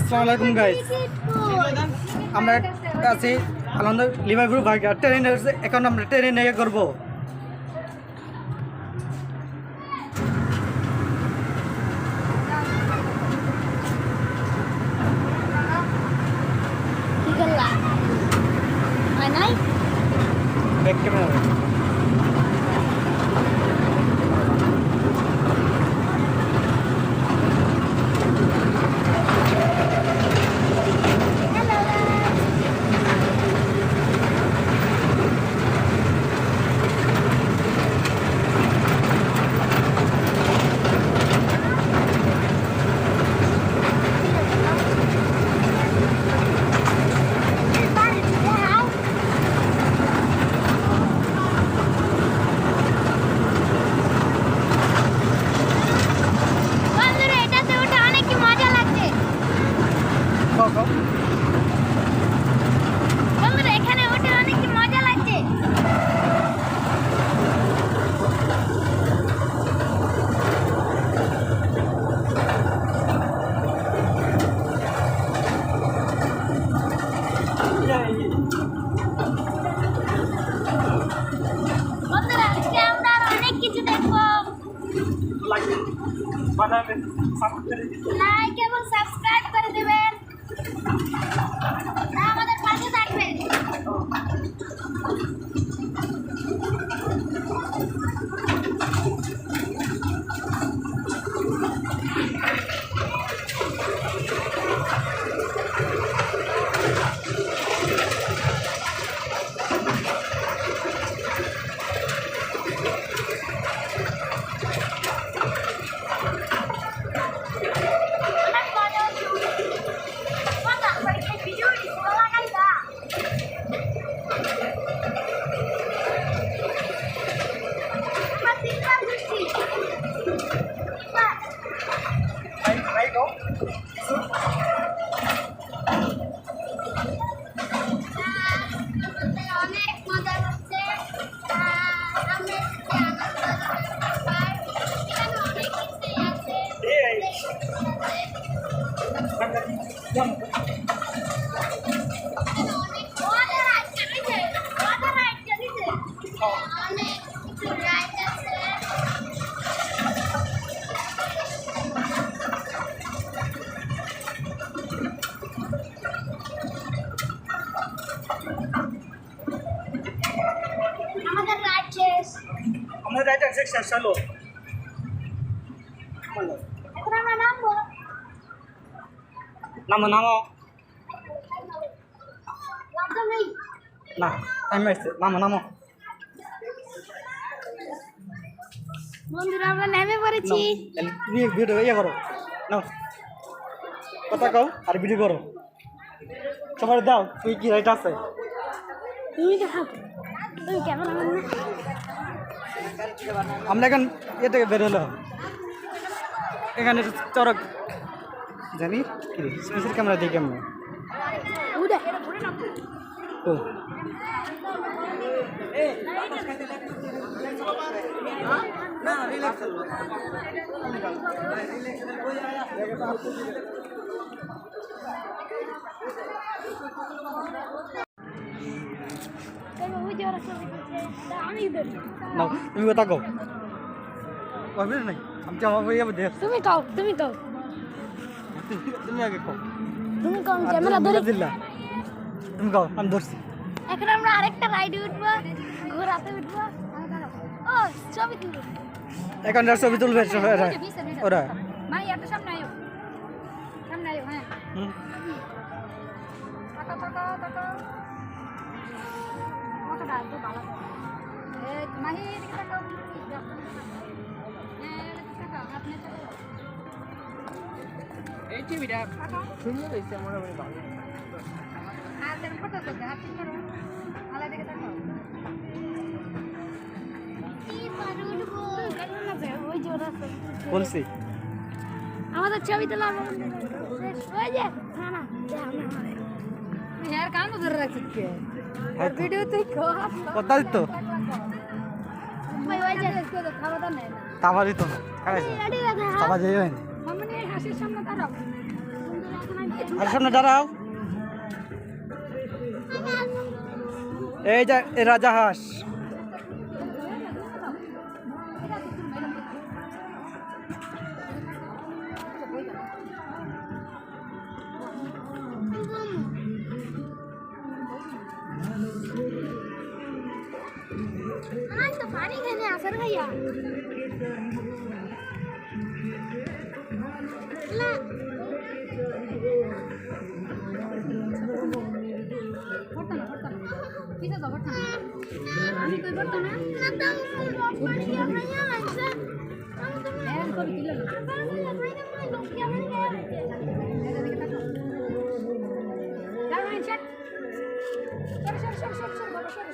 আসসালামু আলাইকুম গাইস, আমরা আছি আনন্দ লিভারপুল ভাইয়া ট্রেনে এখন আমরা ট্রেনে করবো। ব্যাক ক্যামেরা এখানে ওঠে অনেক মজা লাগছে। বন্ধুরা আজকে আমরা অনেক কিছু দেখবো। লাইক এবং সাবস্ক্রাইব করে দিবেন, আমাদের পাশে থাকবেন। আমরা রাইটার সেকশন চলো। নামো নামো না টাইম আসছে, নামো নামো। বন্ধুরা আমরা নেমে পড়েছি। তুমি ভিডিও ইয়ে করো নাও, কথা কও আর ভিডিও করো, সবাই দাও। তুই কি রাইট আছে? তুমি দেখাও, তুমি ক্যামেরাম্যান না? আমরা এখন এ থেকে বেরোলো, এখানে চরক জানি কি সিসির ক্যামেরা দিই কেমন ও তুমি কথা কও নাই, আমি দেখ তুমি কও, তুমি কও, তুমি আগে কও। তুমি কও, ক্যামেরা ধরে দিলা, তুমি কও, আমি ধরছি। এখন আমরা আরেকটা রাইডে উঠবো, ঘোরাতে উঠবো। ও ছবি তুলবো, এখন ছবি তুলবে ওরা। ভাই একটু সামনে আয়ো, সামনে আয়ো। হ্যাঁ টাকা টাকা টাকা কতটা তো ভালো। মাহি এদিকে টাকা, আপনি এই টিভিটা সুন্দর হয়েছে মোটামুটি ভালো। আর তেমন ফটো তো হাত ঠিক করো, আলাদা দিকে তাকাও। বলছি আমাদের ছবি তোলা ওই যে না না यार काम तो कर रहा है वीडियो तो কথা দিত भाई वही चल इसको तो खावा था नहीं তাবা দিত না খাইছে रेडी रहता है তাবা যাইবেন मम्मी ने हासिल सामने तारो আর সামনে দাঁড়াও। এই যে এই রাজাহাঁস। तो पानी खेने असर भैया ला पड़ता ना किसे तो पड़ता আমি কই পড়তা না না তো পানি খেনে লাগছে আমি তো এরকম করে দিলাম লোক কেমন গেছে দাঁড়ান চেক সর বাবা সর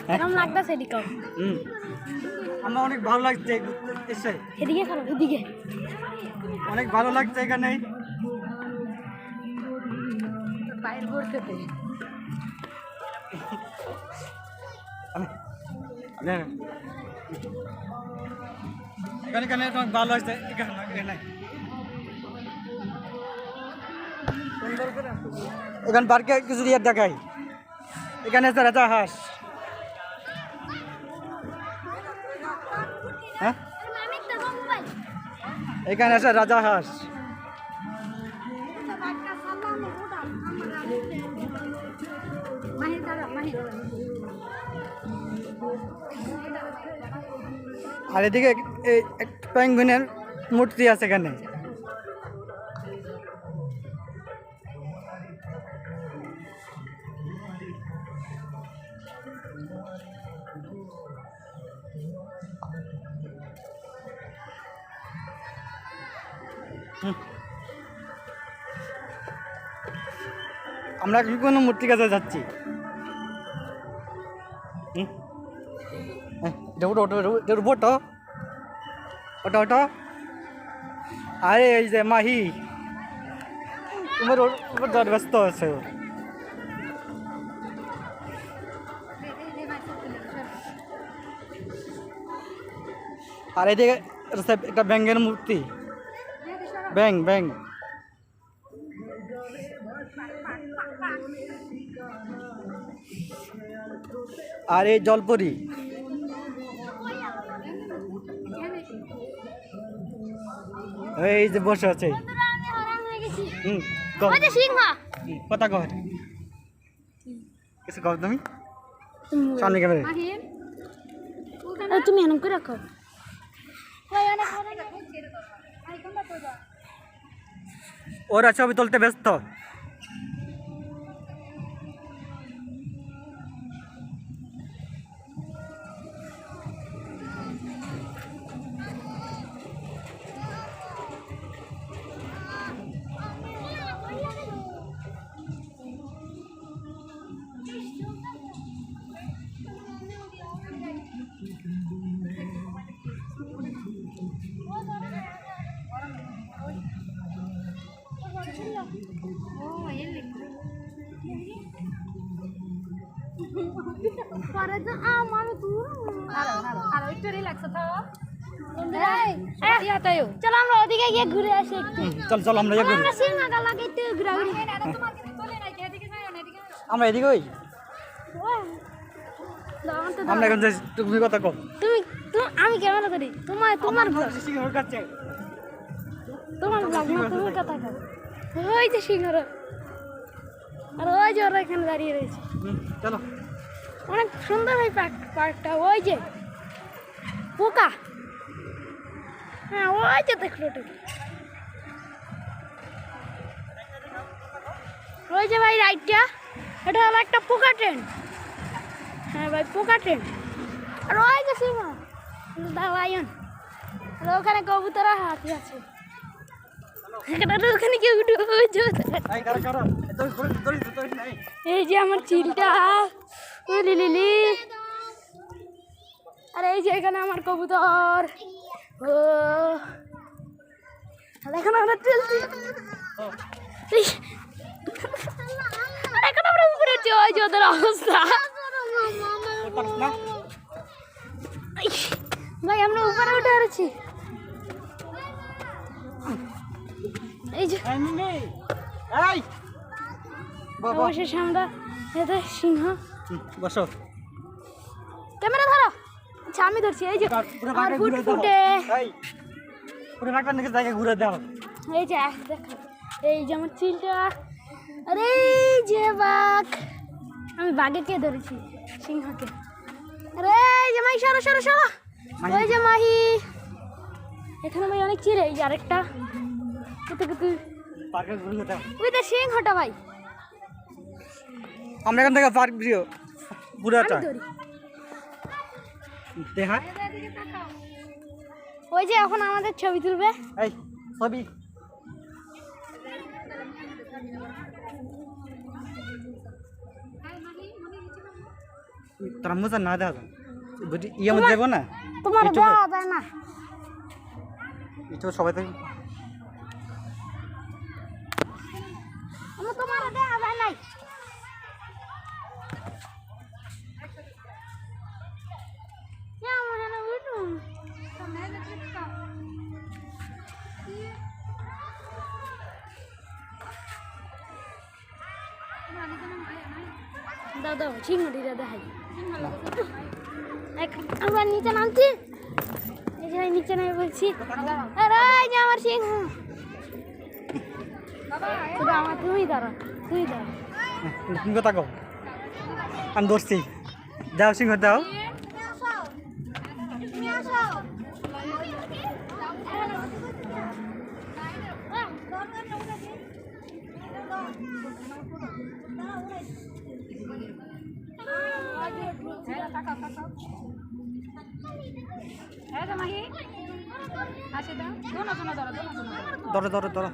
কেমন লাগতেছে এদিকে আমার অনেক ভালো লাগছে এসে। এদিকে খারাপ এদিকে অনেক ভালো লাগছে এখানে। বাইরে ঘুরতে এখানে এখানে অনেক ভালো লাগছে এখানে এখানে পার্কে কিছু দিয়ে দেখাই। এখানে আছে রাজাহাঁস। হ্যাঁ এখানে আছে রাজাহাঁস। আর এদিকে এই পেঙ্গুইনের মূর্তি আছে এখানে। আমরা কি কোনো মূর্তি কাছে যাচ্ছি? ওটো আরে এই যে মাহি তোমার উপর ব্যস্ত আছে। আর এদিকে একটা ব্যাঙের মূর্তি। ব্যাং ব্যাং আর এই জলপরি। এই যে বসে আছে। কথা কহ কিছু কহ তুমি সামনে ক্যামেরা। তুমি এরকম করে রাখো ওরা ছবি তুলতে ব্যস্ত। চলো আমরা ওদিকে গিয়ে ঘুরে আসি একটু। চল চল আমরা আমরা সিনেমা লাগাইতে ঘুরাঘুরি আমরা এদিকে ওই আমরা এখন তুমি কথা কম। তুমি আমি ক্যামেরা করি তোমার তোমার তোমার ব্লগ না তুমি কথা কও। ওই যে সিংহর আর ওই যে ওরা এখানে দাঁড়িয়ে রয়েছে। চলো অনেক সুন্দর এই পার্কটা। ওই যে পোকা হ্যাঁ ওই যে দেখলো ওই যে ভাই রাইটটা এটা হলো একটা পোকা ট্রেন। হ্যাঁ ভাই পোকা ট্রেন। আর ওই যে সিংহ লায়ন আর ওখানে কবুতরা হাতি আছে। ওখানে কেউ এই যে আমার চিলটা লিলি আর এই যে এখানে আমার কবুতর। ও এখন আমরা চলছি এখন আমরা উপরে উঠছি। ওই যে ওদের অবস্থা পারছ না ভাই আমরা উপরে উঠে আসছি এই যে এই মিমি এই বাবা অবশেষে আমরা এটা সিংহ বসো ক্যামেরা ধরো আচ্ছা আমি ধরছি এই যে পুরো আমার বাঘে ঘুরে দাও ফুটফুটে এই পুরো বাঘটা নাকি জায়গা ঘুরে দাও এই যে দেখো এই যে আমার চিলটা আরে এই যে বাঘ আমি বাঘেকে ধরেছি সিংহকে আরে এই যে মাহি সরো সরো সরো ওই যে মাহি এখানে ভাই অনেক চিল এই যে আরেকটা তুই পার্কে ঘুরে দাও ওই তো সিংহটা ভাই আমরা এখান থেকে পার্ক ভিডিও পুরাটা আমি ধরি দেখা ওই যে এখন আমাদের ছবি তুলবে এই ছবি তোরা মজা না দেওয়া বুঝি ইয়ে মধ্যে যাবো না তোমার YouTube দেওয়া যায় না ইউটিউব সবাই তো আমার তোমার দেওয়া যায় নাই দাও দাও সিংহটিটা দেখাই আমরা নিচে নামছি এই যে নিচে নামে বলছি আরে এই যে আমার সিংহ আমার তুমি দাঁড়া তুই দাঁড়া তুমি কথা কও আমি ধরছি দাও সিংহ দাও ধরো ধরো ধরো